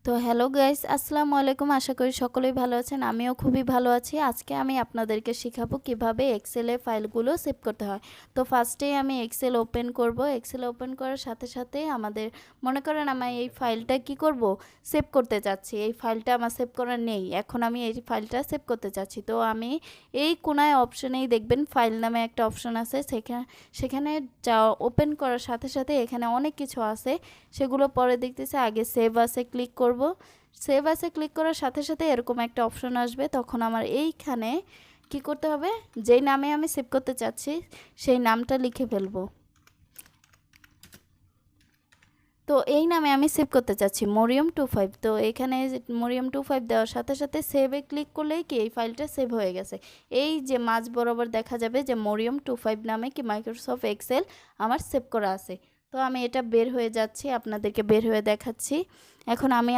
তো hello guys, আসসালামু আলাইকুম। আশা করি সকলেই ভালো আছেন। আমিও খুবই ভালো আছি। আজকে আমি আপনাদেরকে শেখাবো কিভাবে এক্সেলে ফাইলগুলো সেভ করতে হয়। তো ফার্স্টেই আমি এক্সেল ওপেন করব। এক্সেল ওপেন করার সাথে সাথে আমাদের মনে করেন আমি এই ফাইলটা কি করব, সেভ করতে চাচ্ছি। এই ফাইলটা আমার সেভ করা নেই, এখন আমি এই ফাইলটা সেভ করতে চাচ্ছি। তো আমি এই কোনায় অপশনেই দেখবেন ফাইল নামে একটা অপশন আছে, সেখানে যা ওপেন করার সাথে সাথে এখানে অনেক কিছু আছে, সেগুলো পরে দেখতেছি। আগে সেভ আসে ক্লিক করব। সেভ আসে ক্লিক করার সাথে সাথে এরকম একটা অপশন আসবে, তখন আমার এইখানে কি করতে হবে, যেই নামে আমি সেভ করতে চাচ্ছি সেই নামটা লিখে ফেলবো। তো এই নামে আমি সেভ করতে চাচ্ছি মরিয়ম25। তো এখানে মরিয়ম25 দেওয়ার সাথে সাথে সেভে ক্লিক করলেই কি এই ফাইলটা সেভ হয়ে গেছে। এই যে মাঝ বরাবর দেখা যাবে যে মরিয়ম25 নামে কি মাইক্রোসফট এক্সেল আমার সেভ করা আছে। তো আমি এটা বের হয়ে যাচ্ছি, আপনাদেরকে বের হয়ে দেখাচ্ছি। এখন আমি